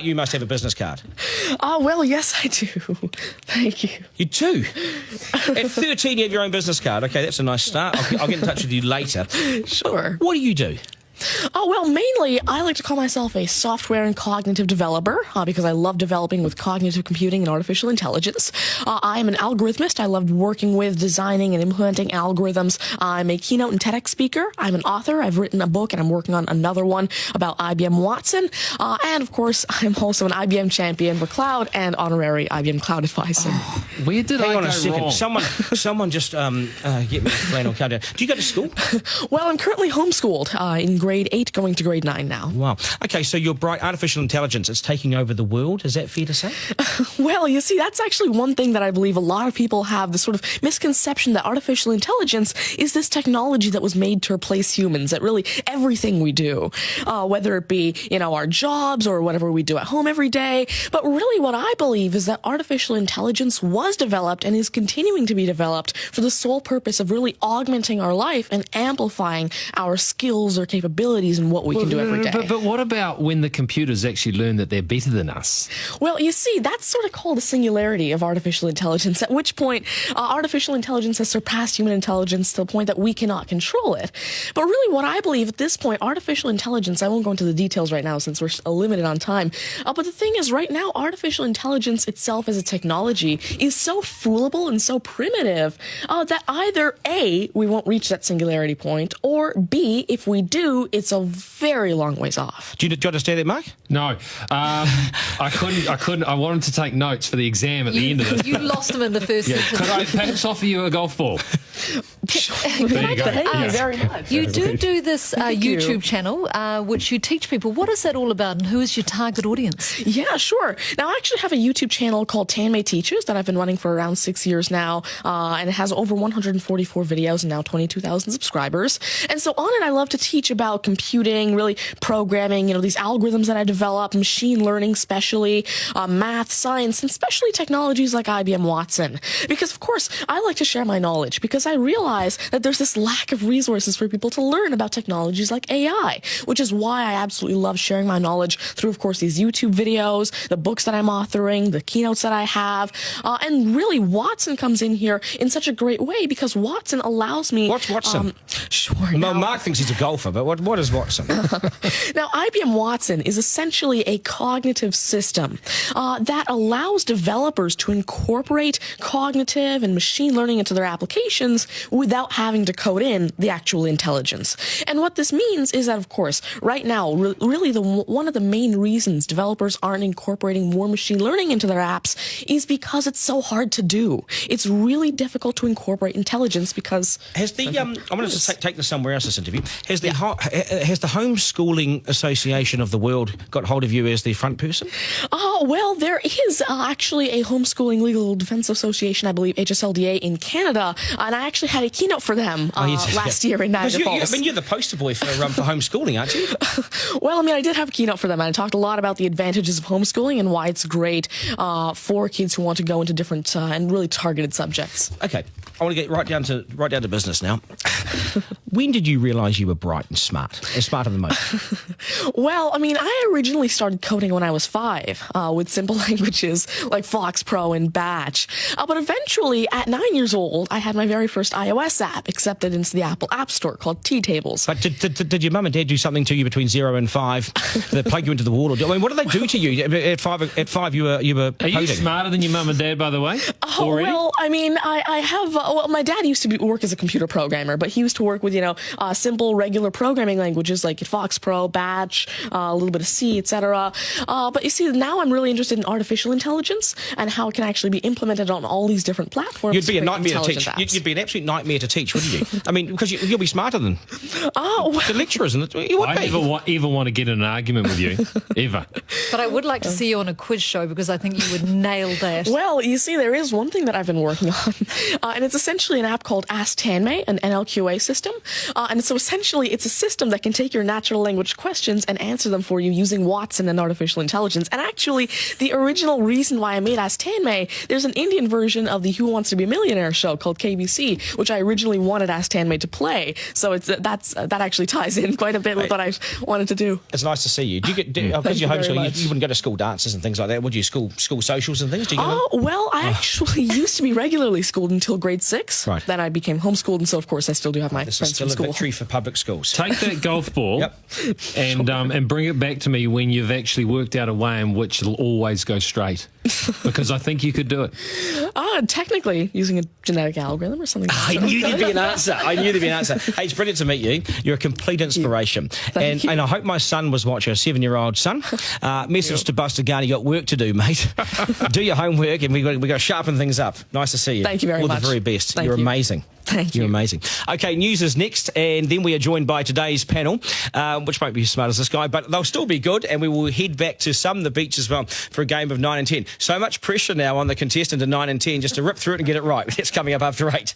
You must have a business card. Well, yes, I do. Thank you. You do? At 13, you have your own business card. Okay, that's a nice start. I'll get in touch with you later. Sure. What do you do? Well, mainly, I like to call myself a software and cognitive developer because I love developing with cognitive computing and artificial intelligence. I am an algorithmist. I love working with, designing, and implementing algorithms. I'm a keynote and TEDx speaker. I'm an author. I've written a book, and I'm working on another one about IBM Watson. And, of course, I'm also an IBM champion for cloud and honorary IBM cloud advisor. Where did Hang I on go a second. wrong? Someone just get me a flannel countdown. Do you go to school? Well, I'm currently homeschooled in grade 8, going to grade 9 now. Wow. Okay, so you're bright. Artificial intelligence, it's taking over the world. Is that fair to say? Well, you see, that's actually one thing that I believe a lot of people have, this sort of misconception that artificial intelligence is this technology that was made to replace humans at really everything we do, whether it be, our jobs or whatever we do at home every day. But really what I believe is that artificial intelligence was developed and is continuing to be developed for the sole purpose of really augmenting our life and amplifying our skills or capabilities and what we can do every day. But what about when the computers actually learn that they're better than us? Well, you see, that's sort of called a singularity of artificial intelligence, at which point artificial intelligence has surpassed human intelligence to the point that we cannot control it. But really what I believe at this point, artificial intelligence, I won't go into the details right now since we're limited on time, but the thing is right now, artificial intelligence itself as a technology is so foolable and so primitive that either A, we won't reach that singularity point, or B, if we do, it's a very long ways off. Do you understand that, Mark? No. I couldn't. I wanted to take notes for the exam at the end of this. You lost them in the first sentence. Could I perhaps offer you a golf ball? There you go. Thank you very much. You do this YouTube channel, which you teach people. What is that all about, and who is your target audience? Yeah, sure. Now, I actually have a YouTube channel called Tanmay Teaches that I've been running for around 6 years now, and it has over 144 videos and now 22,000 subscribers. And so on it, I love to teach about computing, really programming, these algorithms that I develop, machine learning especially, math, science, and especially technologies like IBM Watson. Because, of course, I like to share my knowledge because I realize that there's this lack of resources for people to learn about technologies like AI, which is why I absolutely love sharing my knowledge through, of course, these YouTube videos, the books that I'm authoring, the keynotes that I have, and really Watson comes in here in such a great way because Watson allows me... What's Watson? Sure. Well, Mark thinks he's a golfer, but what is Watson? Now, IBM Watson is essentially a cognitive system that allows developers to incorporate cognitive and machine learning into their applications without having to code in the actual intelligence. And what this means is that, of course, right now, really one of the main reasons developers aren't incorporating more machine learning into their apps is because it's so hard to do. It's really difficult to incorporate intelligence because... Has the I'm going to take this somewhere else, this interview. Has the Homeschooling Association of the World got hold of you as the front person? Well, there is actually a Homeschooling Legal Defense Association, I believe, HSLDA, in Canada, and I actually had a keynote for them last year in Niagara Falls. You're the poster boy for homeschooling, aren't you? Well, I did have a keynote for them, and I talked a lot about the advantages of homeschooling and why it's great for kids who want to go into different and really targeted subjects. Okay, I want to get right down to business now. When did you realise you were bright and smarter than most? Well, I originally started coding when I was 5 with simple languages like Fox Pro and Batch. But eventually, at 9 years old, I had my very first iOS app accepted into the Apple App Store called T-Tables. But did your mum and dad do something to you between 0 and 5 that plug you into the wall? Or what did they do to you at 5? At 5, you were coding. Are you smarter than your mum and dad, by the way? Already? Well, I have. My dad used to work as a computer programmer, but he used to work with simple regular programming languages like Fox Pro, Batch, a little bit of C, etc. But you see, now I'm really interested in artificial intelligence and how it can actually be implemented on all these different platforms. You'd be a nightmare to teach. You'd be an absolute nightmare to teach, wouldn't you? Because you'll be smarter than the lecturers. I never even want to get in an argument with you, ever. But I would like to see you on a quiz show because I think you would nail that. Well, you see, there is one thing that I've been working on, and it's essentially an app called Ask Tanmay, an NLQA system. And so essentially, it's a system system that can take your natural language questions and answer them for you using Watson and artificial intelligence. And actually, the original reason why I made Ask Tanmay, there's an Indian version of the Who Wants to Be a Millionaire show called KBC, which I originally wanted Ask Tanmay to play. So that actually ties in quite a bit with what I wanted to do. It's nice to see you. Do you get because you're homeschooling? You wouldn't go to school dances and things like that, would you? School socials and things. Do you get Oh well, I actually used to be regularly schooled until grade 6. Right. Then I became homeschooled, and so of course I still do have my This is friends still from a school. victory for public schools. Take that golf ball Yep. and bring it back to me when you've actually worked out a way in which it'll always go straight. Because I think you could do it. Technically, using a genetic algorithm or something. I knew there'd be an answer. Hey, it's brilliant to meet you. You're a complete inspiration. Thank you. And I hope my son was watching, a 7-year-old son. Message to Buster Garner, you got work to do, mate. Do your homework, and we got to sharpen things up. Nice to see you. Thank you very All much. the very best. Thank You're you. amazing. Thank you. You're amazing. Okay, news is next, and then we are joined by today's panel, which won't be as smart as this guy, but they'll still be good, and we will head back to the beach as well for a game of 9 and 10. So much pressure now on the contestant in 9 and 10 just to rip through it and get it right. That's coming up after 8.